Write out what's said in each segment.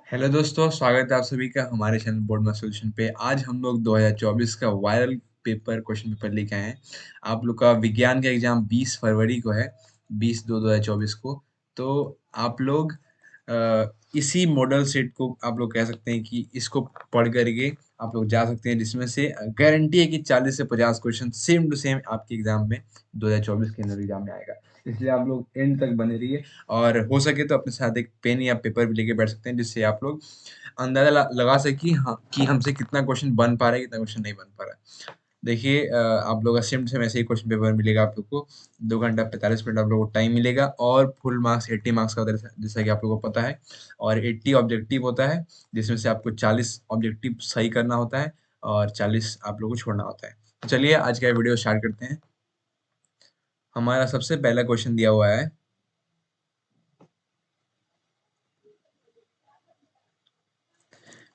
Hello दोस्तों, स्वागत है आप सभी का हमारे चैनल बोर्ड में सॉल्यूशन पे। आज हम लोग 2024 का वायरल क्वेश्चन पेपर लेके आए हैं। आप लोग का विज्ञान का एग्जाम 20 फरवरी को है, 20/2/2024 को। तो आप लोग इसी मॉडल सेट को आप लोग कह सकते हैं कि इसको पढ़ करके आप लोग जा सकते हैं, जिसमें से गारंटी है कि 40 से 50 क्वेश्चन सेम टू सेम आपके एग्जाम में 2024 के अंदर एग्जाम में आएगा। इसलिए आप लोग एंड तक बने रहिए और हो सके तो अपने साथ एक पेन या पेपर भी लेके बैठ सकते हैं, जिससे आप लोग अंदाजा लगा सके हाँ कि हमसे कितना क्वेश्चन बन पा रहा है, कितना क्वेश्चन नहीं बन पा रहा है। देखिए, आप लोग का सेम टू सेम ऐसे ही क्वेश्चन पेपर मिलेगा आप लोग को। 2 घंटा 45 मिनट आप लोग को टाइम मिलेगा और फुल मार्क्स 80 मार्क्स का होता है, जैसा कि आप लोगों को पता है। और 80 ऑब्जेक्टिव होता है, जिसमें से आपको 40 ऑब्जेक्टिव सही करना होता है और 40 आप लोगों को छोड़ना होता है। तो चलिए आज का वीडियो स्टार्ट करते हैं। हमारा सबसे पहला क्वेश्चन दिया हुआ है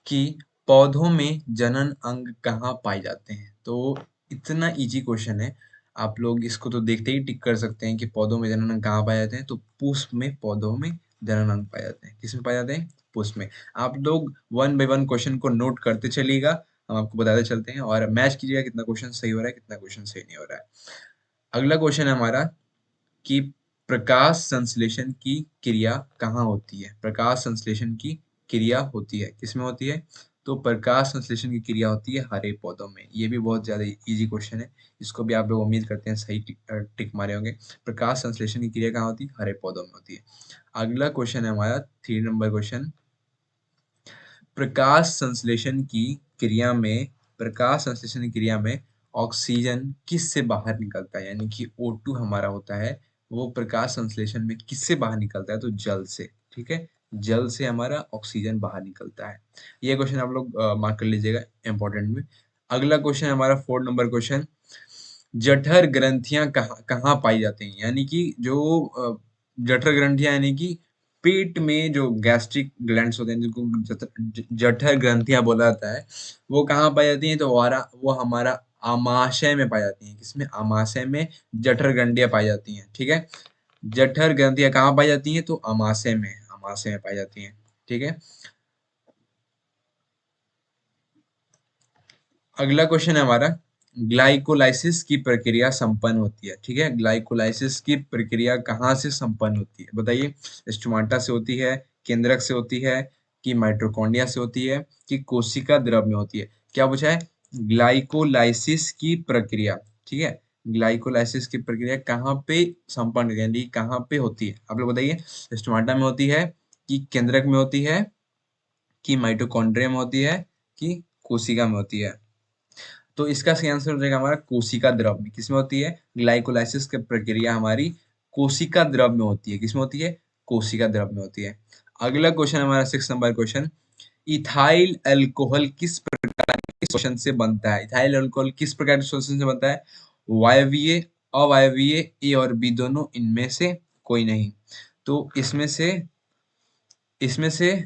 कि पौधों में जनन अंग कहाँ पाए जाते हैं। तो इतना इजी क्वेश्चन है, आप लोग इसको तो देखते ही टिक कर सकते हैं कि पौधों में जनन अंग कहाँ पाए जाते हैं। तो पुष्प में पौधों में जनन अंग पाए जाते हैं। किसमें पाए जाते हैं? पुष्प में। आप लोग वन बाय वन क्वेश्चन को नोट करते चलिएगा, हम आपको बताते चलते हैं और मैच कीजिएगा कितना क्वेश्चन सही हो रहा है, कितना क्वेश्चन सही नहीं हो रहा है। अगला क्वेश्चन है हमारा कि प्रकाश संश्लेषण की क्रिया कहाँ होती है। प्रकाश संश्लेषण की क्रिया होती है, किसमें होती है? तो प्रकाश संश्लेषण की क्रिया होती है हरे पौधों में। ये भी बहुत ज्यादा इजी क्वेश्चन है, इसको भी आप लोग उम्मीद करते हैं सही टिक मारे होंगे। प्रकाश संश्लेषण की क्रिया कहाँ होती है? हरे पौधों में होती है। अगला क्वेश्चन है हमारा 3 नंबर क्वेश्चन। प्रकाश संश्लेषण की क्रिया में प्रकाश संश्लेषण की क्रिया में ऑक्सीजन किस से बाहर निकलता है, यानी कि O2 हमारा होता है, वो प्रकाश संश्लेषण में किससे बाहर निकलता है? तो जल से। ठीक है, जल से हमारा ऑक्सीजन बाहर निकलता है। ये क्वेश्चन आप लोग मार्क कर लीजिएगा इंपॉर्टेंट में। अगला क्वेश्चन है हमारा 4 नंबर क्वेश्चन। जठर ग्रंथियां कहाँ कहाँ पाई जाती हैं, यानी कि जो जठर ग्रंथियां यानी कि पेट में जो गैस्ट्रिक ग्लैंड्स होते हैं, जिनको जठर ग्रंथियां बोला जाता है, वो कहाँ पाई जाती हैं? तो वो हमारा आमाशय में पाई जाती हैं। किसमें? आमाशय में जठर ग्रंथियां पाई जाती हैं। ठीक है, जठर ग्रंथियां कहाँ पाई जाती हैं? तो आमाशय में, आमाशय में पाई जाती हैं। ठीक है, अगला क्वेश्चन है हमारा, ग्लाइकोलाइसिस की प्रक्रिया संपन्न होती है। ठीक है, ग्लाइकोलाइसिस की प्रक्रिया कहाँ से संपन्न होती है बताइए? स्टोमाटा से होती है, केंद्रक से होती है, कि माइटोकॉन्ड्रिया से होती है, कि कोशिका द्रव में होती है? क्या पूछा है? ग्लाइकोलाइसिस की प्रक्रिया। ठीक है, ग्लाइकोलाइसिस की प्रक्रिया कहाँ पे संपन्न, यानी कहाँ पे होती है? आप लोग बताइए, स्टोमाटा में होती है, कि केंद्रक में होती है, कि माइटोकॉन्ड्रिया में होती है, कि कोशिका में होती है? तो इसका सही आंसर हो जाएगा हमारा कोशिका द्रव में। किसमें होती है ग्लाइकोलाइसिस की प्रक्रिया? हमारी कोशिका द्रव में होती है। किसमें होती है? कोशिका द्रव में होती है। अगला क्वेश्चन हमारा 6 नंबर क्वेश्चन। इथाइल अल्कोहल किस प्रकार के शोषण से बनता है? इथाइल अल्कोहल किस प्रकार के शोषण से बनता है? वायवीय, अवायवीय, ए और बी दोनों, इनमें से कोई नहीं। तो इसमें से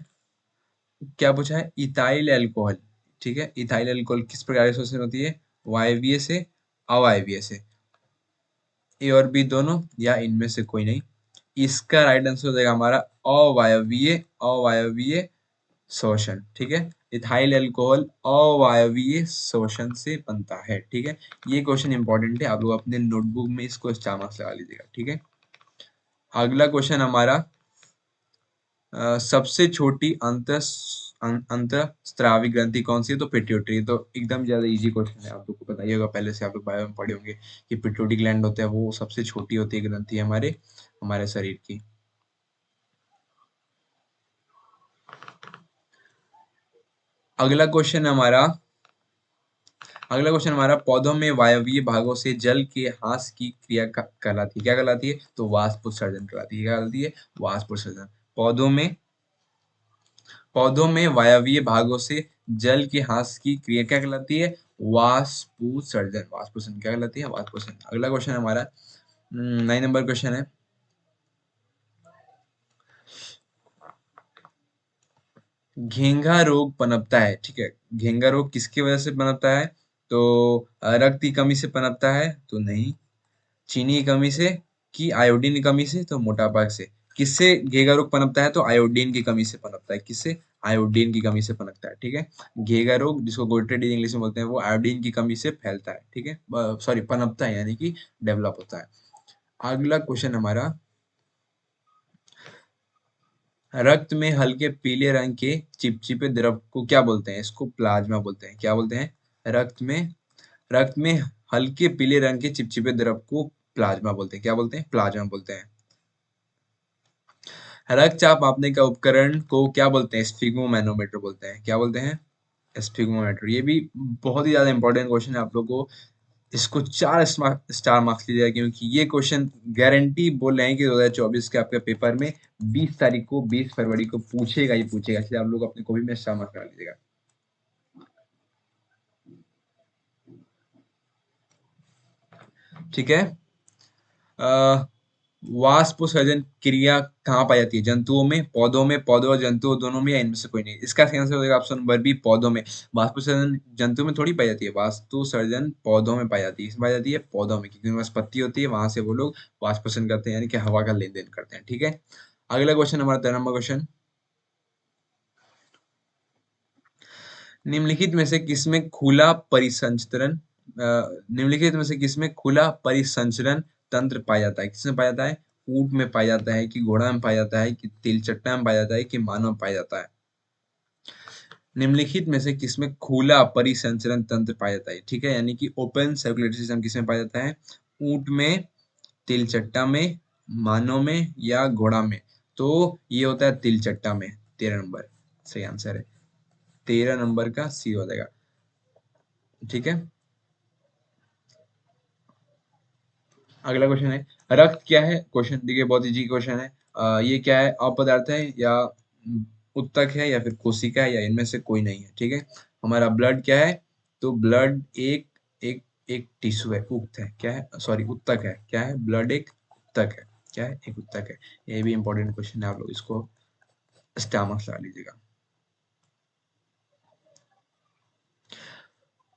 क्या पूछा है? Ethyl alcohol. ठीक है, इथाइल अल्कोहल किस प्रकार से शोषण होती है? वायवीय से, अवायवीय से, ए और बी दोनों, या इनमें से कोई नहीं। इसका राइट आंसर हो जाएगा हमारा अवायवीय, अवायवीय शोषण। ठीक है, इथाइल अल्कोहल अवायवीय शोषण से बनता है। ठीक है, ये क्वेश्चन इंपॉर्टेंट है, आप लोग अपने नोटबुक में इसको 4 मार्क्स लगा लीजिएगा। ठीक है, अगला क्वेश्चन हमारा सबसे छोटी अंतःस्रावी ग्रंथि कौन सी है? तो पिट्यूटरी। तो एकदम ज्यादा इजी क्वेश्चन है, आप लोग को पता ही होगा, पहले से आप लोग बायो में पढ़े होंगे कि पिट्यूटरी ग्लैंड होता है, वो सबसे छोटी होती है ग्रंथि हमारे हमारे शरीर की। अगला क्वेश्चन हमारा अगला क्वेश्चन हमारा पौधों में वायवीय भागों से जल के ह्रास की क्रिया कहलाती है। क्या कहलाती है? तो वाष्प उत्सर्जन कहलाती है। क्या कहलाती है? वाष्प उत्सर्जन। पौधों में वायवीय भागों से जल के ह्रास की क्रिया क्या कहलाती है? वाष्पोत्सर्जन। वाष्पोत्सर्जन क्या कहलाती है? वाष्पोत्सर्जन। अगला क्वेश्चन हमारा 9 नंबर क्वेश्चन है। घेंघा रोग पनपता है। ठीक है, घेंघा रोग किसकी वजह से पनपता है? तो रक्त की कमी से पनपता है? तो नहीं। चीनी की कमी से, कि आयोडीन की कमी से? तो मोटापा से। किससे घेगा रोग पनपता है? तो आयोडीन की कमी से पनपता है। किससे? आयोडीन की कमी से पनपता है। ठीक है, घेगा रोग जिसको गोइटरेड इंग्लिश में बोलते हैं, वो आयोडीन की कमी से फैलता है। ठीक है, सॉरी पनपता है यानी कि डेवलप होता है। अगला क्वेश्चन हमारा, रक्त में हल्के पीले रंग के चिपचिपे द्रव को क्या बोलते हैं? इसको प्लाज्मा बोलते हैं। क्या बोलते हैं? रक्त में हल्के पीले रंग के चिपचिपे द्रव को प्लाज्मा बोलते हैं। क्या बोलते हैं? प्लाज्मा बोलते हैं। रक्तचाप मापने का उपकरण को क्या बोलते हैं? स्फिग्मोमैनोमीटर बोलते हैं। क्या बोलते हैं? स्फिग्मोमीटर। ये भी बहुत ही ज्यादा इंपॉर्टेंट क्वेश्चन है। आप लोग को इसको 4 स्टार मार्क्स लीजिएगा, क्योंकि ये क्वेश्चन गारंटी बोल रहे हैं कि 2024 के आपके पेपर में 20 तारीख को, 20 फरवरी को पूछेगा ही पूछेगा, इसलिए आप लोग अपने कॉपी में स्टार मार्क्स लगा लीजिएगा। ठीक है, वाष्पोत्सर्जन क्रिया कहाँ पाई जाती है? जंतुओं में, पौधों में, पौधों और जंतुओं दोनों में, या इनमें से कोई नहीं? इसका सही आंसर हो जाएगा ऑप्शन नंबर बी, पौधों में। वाष्पोत्सर्जन जंतुओं में थोड़ी पाई जाती है, वाष्पोत्सर्जन पौधों में पाई जाती है। इसमें पाई जाती है पौधों में, क्योंकि उनके पास पत्ती होती है, वहां से वो लोग वाष्पोत्सर्जन करते हैं, यानी कि हवा का लेन देन करते हैं। ठीक है, अगला क्वेश्चन हमारा 13 नंबर क्वेश्चन, निम्नलिखित में से किसमें खुला परिसंचरण निम्नलिखित में से किसमें खुला परिसंचरण तंत्र पाया जाता है? किसमें पाया जाता है? ऊंट में पाया जाता है, कि घोड़ा में पाया जाता है, कि तिलचट्टा में पाया जाता है, कि मानव में पाया जाता है? निम्नलिखित में से किसमें खुला परिसंचरण तंत्र पाया जाता है? ठीक है, यानी कि ओपन सर्कुलेटरी सिस्टम किसमें पाया जाता है? ऊंट में, तिलचट्टा में, मानव में, या घोड़ा में? तो ये होता है तिलचट्टा में। 13 नंबर सही आंसर है। 13 नंबर का सी हो जाएगा। ठीक है, अगला क्वेश्चन है, रक्त क्या है? क्वेश्चन देखिए बहुत इजी क्वेश्चन है। ये क्या है? अपदार्थ है, या उत्तक है, या फिर कोशिका है, या इनमें से कोई नहीं है? ठीक है, हमारा ब्लड क्या है? तो ब्लड एक एक एक टिश्यू है, उक्त है। क्या है? सॉरी, उत्तक है। क्या है? ब्लड एक उत्तक है। क्या है? एक उत्तक है। ये भी इंपॉर्टेंट क्वेश्चन है, आप लोग इसको स्टार मार्क्स लगा लीजिएगा।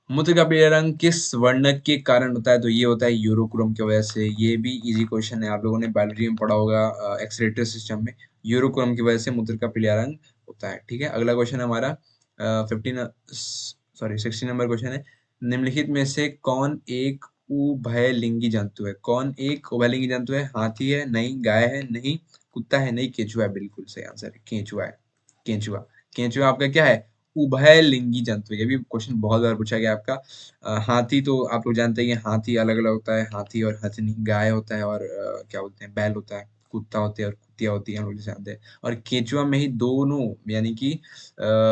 मूत्र का पीला रंग किस वर्णक के कारण होता है? तो ये होता है यूरोक्रोम की वजह से। ये भी इजी क्वेश्चन है, आप लोगों ने बायोलॉजी में पढ़ा होगा, एक्सक्रीटरी सिस्टम में। यूरोक्रोम की वजह से मूत्र का पीला रंग होता है। ठीक है, अगला क्वेश्चन हमारा 15 सॉरी 16 नंबर क्वेश्चन है, निम्नलिखित में से कौन एक उभयलिंगी जंतु है? कौन एक उभयलिंगी जंतु है? हाथी है? नहीं। गाय है? नहीं। कुत्ता है? नहीं। केंचुआ है। बिल्कुल सही आंसर है, केंचुआ है। केंचुआ। केंचुआ आपका क्या है? उभयलिंगी जंतु। ये भी क्वेश्चन बहुत बार पूछा गया आपका। हाथी तो आप लोग जानते हैं कि हाथी अलग अलग होता है, हाथी और हथनी। गाय होता है, और क्या बोलते हैं, बैल होता है। कुत्ता होते हैं और कुतिया होती है, हम लोग जानते हैं। और केंचुआ में ही दोनों, यानी कि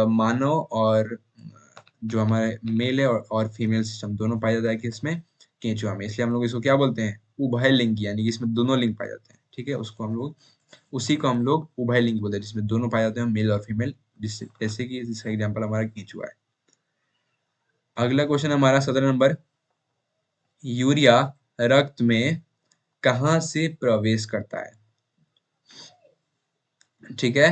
मानव और जो हमारे मेल है और फीमेल सिस्टम दोनों पाया जाता है कि इसमें, केंचुआ में। इसलिए हम लोग इसको क्या बोलते हैं? उभयलिंगी, यानी कि इसमें दोनों लिंग पाए जाते हैं। ठीक है, उसको हम लोग, उसी को हम लोग उभयलिंगी बोलते हैं, जिसमें दोनों पाए जाते हैं, मेल और फीमेल। जिससे, जैसे कि इसका एग्जाम्पल हमारा केंचुआ है। अगला क्वेश्चन हमारा 17 नंबर, यूरिया रक्त में कहाँ से प्रवेश करता है? ठीक है,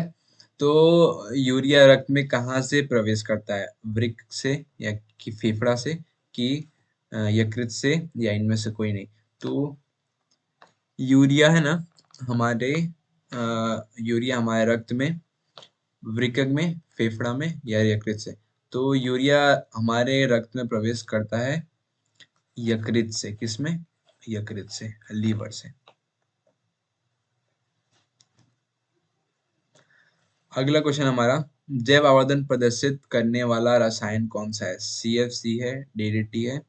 तो यूरिया रक्त में कहाँ से प्रवेश करता है? वृक्क से, या कि फेफड़ा से, कि यकृत से, या इनमें से कोई नहीं? तो यूरिया है ना हमारे, यूरिया हमारे रक्त में, वृक्क में, फेफड़ा में, या यकृत से? तो यूरिया हमारे रक्त में प्रवेश करता है यकृत से। किसमें? यकृत से, लीवर से। अगला क्वेश्चन हमारा, जैव आवर्धन प्रदर्शित करने वाला रसायन कौन सा है? CFC है, DDT है,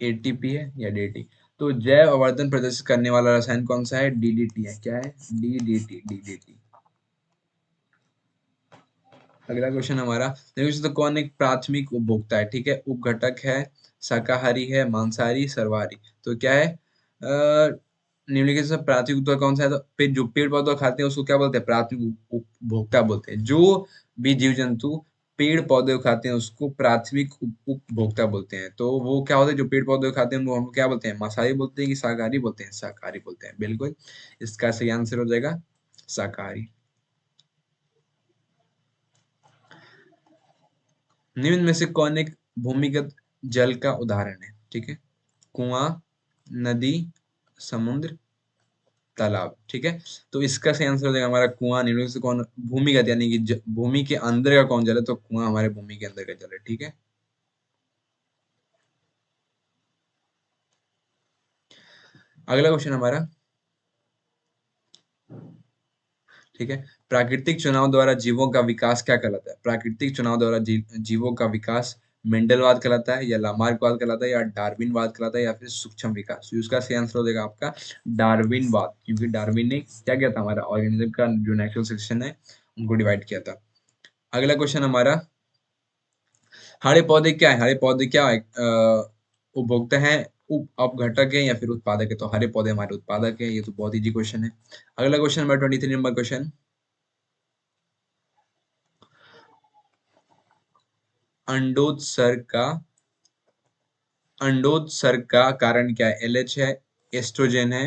ATP है, या DDT? तो जैव आवर्धन प्रदर्शित करने वाला रसायन कौन सा है? DDT है। क्या है? DDT, DDT। अगला क्वेश्चन हमारा, देखो तो कौन एक प्राथमिक उपभोक्ता है? ठीक है, उपघटक है, शाकाहारी है, मांसाहारी, सर्वाहारी? तो क्या है? निम्नलिखित से प्राथमिक उपभोक्ता कौन सा है? तो फिर जो पेड़ पौधा खाते हैं उसको क्या बोलते हैं? प्राथमिक उपभोक्ता बोलते हैं। जो भी जीव जंतु पेड़ पौधे खाते हैं उसको प्राथमिक उपभोक्ता बोलते हैं। तो वो क्या होता है? जो पेड़ पौधे खाते हैं उनको हम क्या बोलते हैं? मांसाहारी बोलते हैं, कि शाकाहारी बोलते हैं? शाकाहारी बोलते हैं। बिल्कुल, इसका सही आंसर हो जाएगा शाकाहारी। निम्न में से कौन एक भूमिगत जल का उदाहरण है? ठीक है, कुआं, नदी, समुद्र, तालाब, ठीक है। तो इसका सही आंसर हो जाएगा हमारा कुआं। निम्नलिखित में से कौन भूमिगत यानी कि भूमि के अंदर का कौन जल है, तो कुआं हमारे भूमि के अंदर का जल है, ठीक है। अगला क्वेश्चन हमारा, ठीक है, प्राकृतिक चुनाव द्वारा जीवों का विकास क्या कहलाता है? प्राकृतिक चुनाव द्वारा जीवों का विकास मेंडलवाद कहलाता है, या लामार्कवाद कहलाता है, या डार्विनवाद कहलाता है, या फिर सूक्ष्म विकास। तो इसका सही आंसर हो जाएगा आपका डार्विनवाद, क्योंकि डार्विन ने क्या किया था, हमारा ऑर्गेनिज्म का जो नेचुरल सिलेक्शन है उनको डिवाइड किया था। अगला क्वेश्चन हमारा, हरे पौधे क्या है? हरे पौधे क्या है? उपभोक्ता है, उप अपघटक है, या फिर उत्पादक है? तो हरे पौधे हमारे उत्पादक है। ये तो बहुत इजी क्वेश्चन है। अगला क्वेश्चन नंबर 23 नंबर क्वेश्चन, अंडोत्सर्ग का अंडोत्सर्ग का कारण क्या है? एलएच है, एस्ट्रोजन है,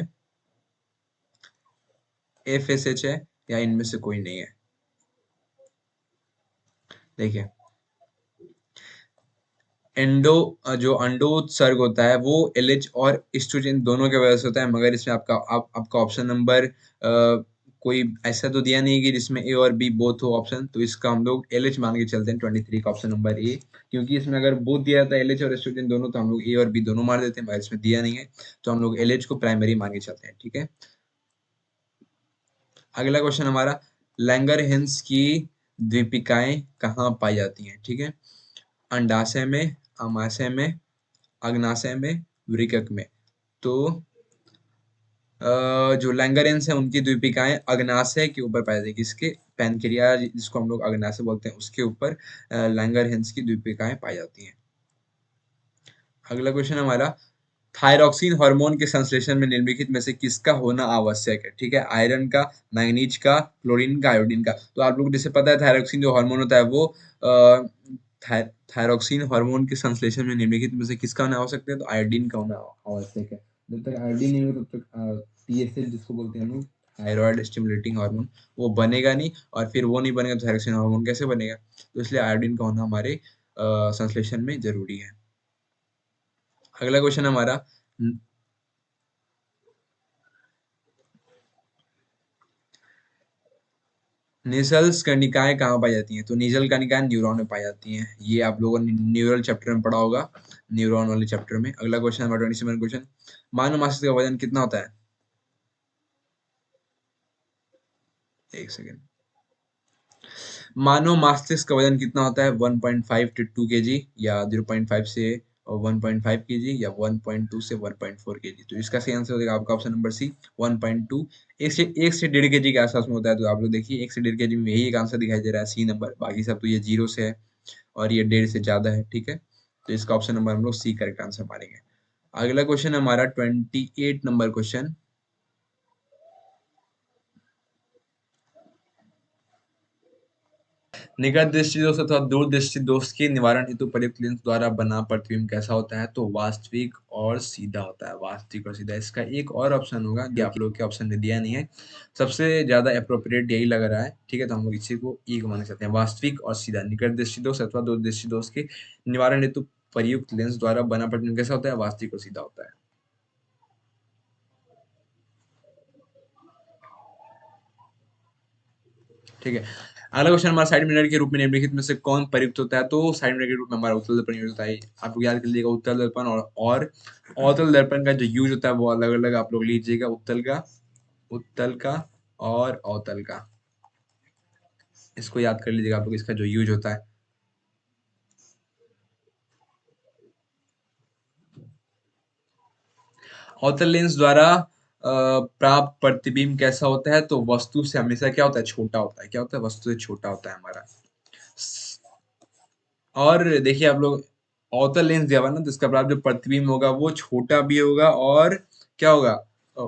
एफएसएच है, या इनमें से कोई नहीं है? देखिए, एंडो जो अंडोत्सर्ग होता है वो एलएच और एस्ट्रोजन दोनों की वजह से होता है, मगर इसमें आपका ऑप्शन नंबर कोई ऐसा तो दिया नहीं है कि जिसमें ए और बी बोथ हो ऑप्शन, तो इसका हम लोग एलएच मान के चलते हैं 23 का ऑप्शन नंबर ए। क्योंकि इसमें अगर बोथ दिया जाता है एलएच और एस्ट्रोजन दोनों, तो हम लोग ए और बी दोनों मार देते हैं, मगर इसमें दिया नहीं है, तो हम लोग एलएच को प्राइमरी मान के चलते हैं, ठीक है। अगला क्वेश्चन हमारा, लैंगरहैंस की द्वीपिकाएं कहाँ पाई जाती हैं? ठीक है, अंडाशय में, अमाशय में, अग्नाशय में, वृकक में। तो जो लैंगरहैंस है उनकी द्वीपिकाएं अग्नाशय के ऊपर पाई जाती है। किसके? पैनक्रिया, जिसको हम लोग अग्नाशय बोलते हैं, उसके ऊपर लैंगरहैंस की द्वीपिकाएं पाई जाती हैं। अगला क्वेश्चन हमारा, थायरॉक्सिन हार्मोन के संश्लेषण में निम्नलिखित में से किसका होना आवश्यक है? ठीक है, आयरन का, मैग्नीज का, क्लोरीन का, आयोडीन का। तो आप लोग जैसे पता है थायरॉक्सिन जो हार्मोन होता है वो थायरॉक्सिन हार्मोन के संश्लेषण में निम्नलिखित में से किसका होना आवश्यक है? तो आयोडीन का होना आवश्यक है। जब तक आयोडीन नहीं हो तब तक टीएसएच जिसको बोलते हैं हम लोग, थायराइड स्टिमुलेटिंग हार्मोन, वो बनेगा नहीं, और फिर वो नहीं बनेगा तो थायरॉक्सिन हार्मोन कैसे बनेगा? तो इसलिए आयोडीन का होना हमारे संश्लेषण में जरूरी है। अगला क्वेश्चन हमारा, निसल्स कणिकाएं कहाँ पाई जाती हैं? तो निजल कणिकाएं न्यूरॉन में पाई जाती हैं। ये आप लोगों ने न्यूरल चैप्टर में पढ़ा होगा, न्यूरॉन वाले चैप्टर में। अगला क्वेश्चन नंबर 27 क्वेश्चन, मानव मस्तिष्क का वजन कितना होता है? एक सेकेंड, मानव मस्तिष्क का वजन कितना होता है? 1.5 to 2 केजी, या 0.5 से 1.5 केजी, या 1.2 से 1.4 केजी। तो इसका सही आंसर हो जाएगा आपका ऑप्शन नंबर सी, 1.2। एक से 1.5 केजी के आसपास में होता है। तो आप लोग देखिए 1 से 1.5 केजी में यही एक आंसर दिखाई दे रहा है, सी नंबर। बाकी सब तो ये 0 से है और ये 1.5 से ज्यादा है, ठीक है। तो इसका ऑप्शन नंबर हम लोग सी करेक्ट आंसर मारेंगे। अगला क्वेश्चन हमारा 28 नंबर क्वेश्चन, निकट दृष्टि दोष अथवा दूर दृष्टि दोष के निवारण हेतु प्रयुक्त लेंस द्वारा बना प्रतिबिंब कैसा होता है? तो वास्तविक और सीधा होता है, वास्तविक और सीधा। इसका एक और ऑप्शन होगा जो आप लोग के ऑप्शन में दिया नहीं है, सबसे ज्यादा अप्रोप्रिएट यही लग रहा है, ठीक है। तो हम लोग इसी को एक मानना चाहते हैं, वास्तविक और सीधा। निकट दृष्टि दोष अथवा दूर दृष्टि दोष के निवारण हेतु प्रयुक्त लेंस द्वारा बना प्रतिबिंब कैसा होता है? वास्तविक और सीधा होता है, ठीक है। अगला क्वेश्चन हमारा, साइड मिरर के रूप में निम्नलिखित में से कौन प्रयुक्त होता है? तो साइड मिरर के रूप में हमारा उत्तल दर्पण यूज होता है। आप लोग याद कर लीजिएगा, उत्तल दर्पण और अवतल दर्पण का जो यूज होता है वो अलग अलग आप लोग लीजिएगा, उत्तल का और अवतल का। इसको याद कर लीजिएगा आप लोग, इसका जो यूज होता है। अवतल लेंस द्वारा प्राप्त प्रतिबिंब कैसा होता है? तो वस्तु से हमेशा क्या होता है? छोटा होता है। क्या होता है? वस्तु से छोटा होता है हमारा। और देखिए आप लोग, अवतल लेंस दिया हुआ ना, तो इसका मतलब जो प्रतिबिंब होगा वो छोटा भी होगा, और क्या होगा? अ,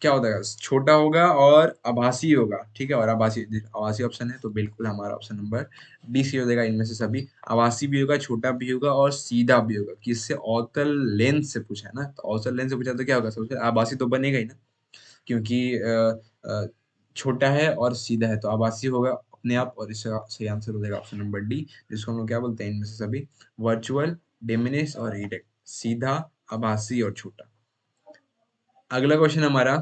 क्या होता है? छोटा होगा और आभासी होगा, ठीक है। और आभासी, आभासी ऑप्शन है तो बिल्कुल हमारा ऑप्शन नंबर डी सी हो जाएगा। इनमें से सभी आभासी भी होगा, छोटा भी होगा और सीधा भी होगा। किससे? अवतल लेंस से पूछा है ना, तो अवतल लेंस से पूछा तो क्या होगा? सबसे आभासी तो बनेगा ही ना, क्योंकि अ, छोटा है और सीधा है, तो आभासी होगा अपने आप। और इसका सही आंसर हो जाएगा ऑप्शन नंबर डी, जिसको हम लोग क्या बोलते हैं इनमें से सभी? वर्चुअल, डिमिनिश और रिडक्ट। सीधा, आभासी और छोटा। अगला क्वेश्चन हमारा,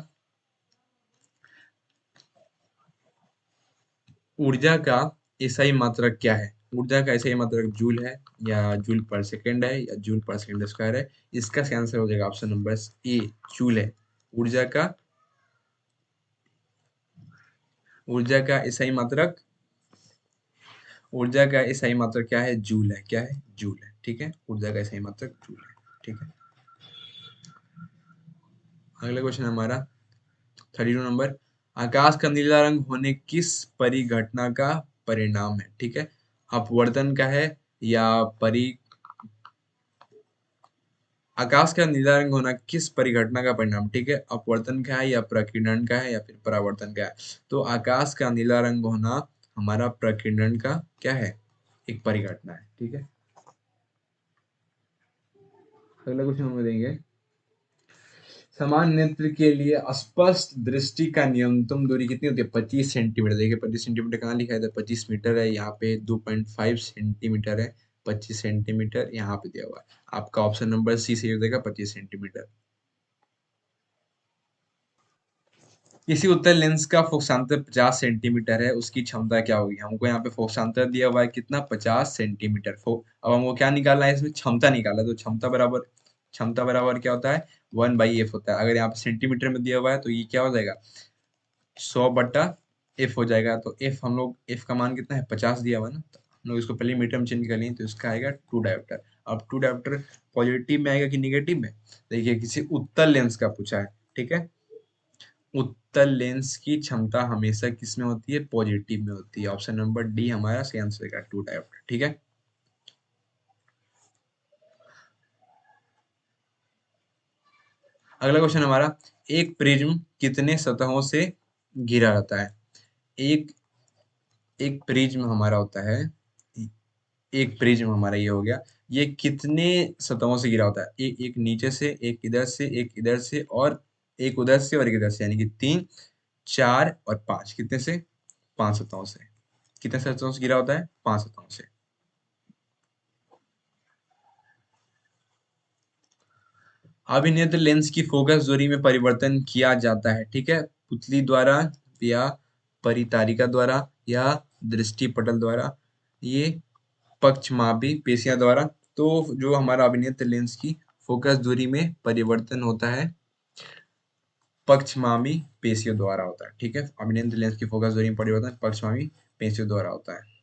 ऊर्जा का एसआई मात्रक क्या है? ऊर्जा का एसआई मात्रक जूल है, या जूल पर सेकंड है, या जूल पर सेकंड स्क्वायर है? इसका सही आंसर हो जाएगा ऑप्शन नंबर ए, जूल है। ऊर्जा का ऊर्जा का एसआई मात्रक ऊर्जा का एसआई मात्रक क्या है? जूल है। क्या है? जूल है। ठीक है, ऊर्जा का एसआई मात्रक जूल है। ठीक है, अगला क्वेश्चन हमारा 32 नंबर। आकाश का नीला रंग होने किस परिघटना का परिणाम है? ठीक है, अपवर्तन का है, या परि आकाश का नीला रंग होना किस परिघटना का परिणाम? ठीक है, अपवर्तन का है, या प्रकीर्णन का है, या फिर परावर्तन का है? तो आकाश का नीला रंग होना हमारा प्रकीर्णन का क्या है? एक परिघटना है। ठीक है, अगला क्वेश्चन हम देंगे। समान नेत्र के लिए स्पष्ट दृष्टि का न्यूनतम दूरी कितनी होती है? 25 सेंटीमीटर। देखिए 25 सेंटीमीटर कहाँ लिखा है? 25 मीटर है, यहाँ पे 2.5 सेंटीमीटर है। 25 सेंटीमीटर यहाँ पे दिया हुआ है। आपका ऑप्शन नंबर सी सही हो जाएगा, 25 सेंटीमीटर। किसी उत्तल लेंस का फोकसांतर 50 सेंटीमीटर है, उसकी क्षमता क्या होगी? हमको यहाँ पे फोकसांतर दिया हुआ है कितना? 50 सेंटीमीटर। अब हमको क्या निकालना है? इसमें क्षमता निकालना है। तो क्षमता बराबर क्या होता है? 1/f होता है। अगर यहाँ पे सेंटीमीटर में दिया हुआ है तो ये क्या हो जाएगा? 100/f हो जाएगा। तो f हम लोग f का मान कितना है? 50 दिया हुआ है ना, तो हम लोग इसको पहले मीटर में चेंज कर लेंगे, तो इसका आएगा 2 डायोप्टर। अब 2 डायोप्टर पॉजिटिव में आएगा कि निगेटिव में? देखिए किसी उत्तल लेंस का पूछा है। ठीक है, उत्तल लेंस की क्षमता हमेशा किस में होती है? पॉजिटिव में होती है। ऑप्शन नंबर डी हमारा सही आंसर का 2 डायोप्टर। ठीक है, अगला क्वेश्चन हमारा। एक प्रिज्म कितने सतहों से घिरा रहता है? एक एक प्रिज्म हमारा होता है, एक प्रिज्म हमारा ये हो गया, ये कितने सतहों से घिरा होता है? एक नीचे से, एक इधर से, एक इधर से, और एक उधर से, और एक इधर से, यानी कि 3, 4 और 5। कितने से? 5 सतहों से। कितने सतहों से घिरा होता है? 5 सतहों से। अभिनेत्र लेंस की फोकस दूरी में परिवर्तन किया जाता है। ठीक है, पुतली द्वारा, या परितारिका द्वारा, या दृष्टि पटल द्वारा, ये पक्षमापी पेशियां द्वारा। तो जो हमारा अभिनेत्र लेंस की फोकस दूरी में परिवर्तन होता है, पक्षमापी पेशियों द्वारा होता है। ठीक है, अभिनेत्र लेंस की फोकस दूरी में परिवर्तन पक्षमापी पेशियों द्वारा होता है।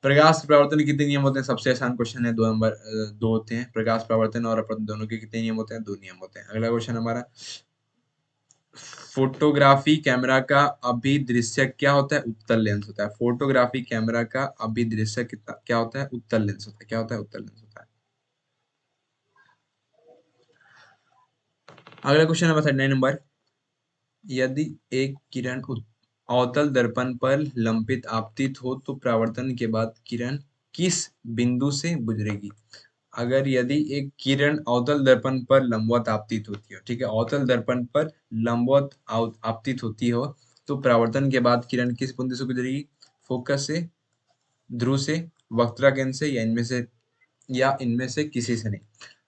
प्रकाश परावर्तन के कितने नियम होते हैं? सबसे आसान क्वेश्चन है। 2 नंबर, 2 होते हैं। प्रकाश परावर्तन और अपवर्तन दोनों के कितने नियम होते हैं? 2 नियम होते हैं। अगला क्वेश्चन हमारा। फोटोग्राफी कैमरा का अभिदृश्य क्या होता है? उत्तल लेंस होता है। फोटोग्राफी कैमरा का अभिदृश्य कितना क्या होता है? उत्तल लेंस होता है। क्या होता है? उत्तल लेंस होता है। अगला क्वेश्चन नंबर 39 नंबर। यदि एक किरण अवतल दर्पण पर लंबित आपतित हो तो परावर्तन के बाद किरण किस बिंदु से गुजरेगी? अगर यदि एक किरण अवतल दर्पण पर लंबवत आपतित होती हो, ठीक है, अवतल दर्पण पर लंबवत आपतित होती हो, तो परावर्तन के बाद किरण किस बिंदु से गुजरेगी? फोकस से, ध्रुव से, वक्तरा केंद्र से, या इनमें से किसी से नहीं।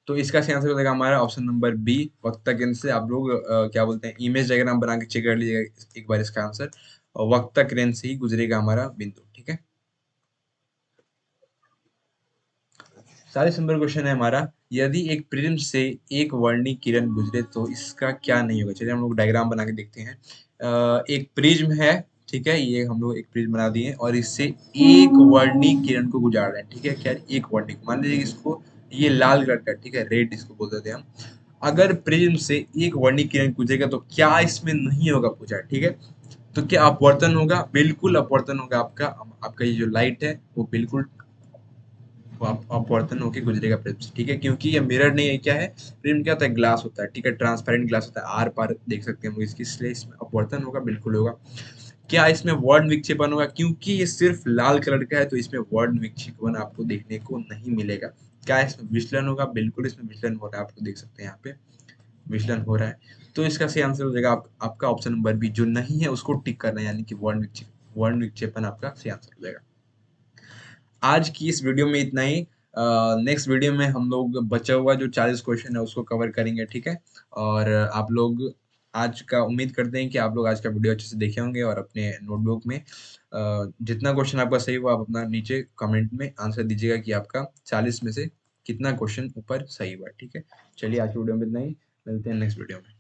तो इसका सही आंसर हो जाएगा हमारा ऑप्शन नंबर बी, वक्ता केंद्र से। आप लोग क्या बोलते हैं, इमेज डायग्राम बना के चेक कर लीजिएगा एक बार इसका आंसर। और वक्ता केंद्र से ही गुजरेगा हमारा बिंदु। ठीक है, 40 नंबर क्वेश्चन है हमारा। यदि एक प्रिज्म से एक वर्णिक किरण गुजरे तो इसका क्या नहीं होगा? चलिए हम लोग डायग्राम बना के देखते हैं। एक प्रिज्म है, ठीक है, ये हम लोग एक प्रिज्म बना दिए और इससे एक वर्णिक किरण को गुजार रहे हैं। ठीक है, क्या? एक वर्णिक, मान लीजिए इसको, ये लाल कलर का, ठीक है, रेड इसको बोल देते हैं हम। अगर प्रिज्म से एक वर्णिक किरण गुजरेगा तो क्या इसमें नहीं होगा? पूछा है। ठीक है, तो क्या अपवर्तन होगा? बिल्कुल अपवर्तन होगा। आपका आपका ये जो लाइट है वो बिल्कुल वो अपवर्तन होके गुजरेगा प्रिज्म से। ठीक है, क्योंकि ये मिरर नहीं है, क्या है? प्रिज्म क्या होता है? ग्लास होता है। ठीक है, ट्रांसपेरेंट ग्लास होता है, आर पार देख सकते हैं हम इसकी, इसलिए इसमें अपवर्तन होगा, बिल्कुल होगा। क्या इसमें वर्ण विक्षेपण होगा? क्योंकि ये सिर्फ लाल कलर का है तो इसमें वर्ण विक्षेपण आपको देखने को नहीं मिलेगा। क्या इसमें विचलन होगा? बिल्कुल इसमें विचलन हो रहा है, आपको देख सकते हैं यहाँ पे विचलन हो रहा है। तो इसका सही आंसर हो जाएगा आपका ऑप्शन नंबर बी, जो नहीं है उसको टिक करना है, यानी कि वर्ण विक्षेपण आपका सही आंसर हो जाएगा। आज की इस वीडियो में इतना ही। नेक्स्ट वीडियो में हम लोग बचा हुआ जो 40 क्वेश्चन है उसको कवर करेंगे। ठीक है, और आप लोग आज का उम्मीद करते हैं कि आप लोग आज का वीडियो अच्छे से देखे होंगे और अपने नोटबुक में जितना क्वेश्चन आपका सही हुआ आप अपना नीचे कमेंट में आंसर दीजिएगा कि आपका 40 में से कितना क्वेश्चन ऊपर सही हुआ, ठीक है? चलिए आज की वीडियो में इतना ही, मिलते हैं नेक्स्ट वीडियो में।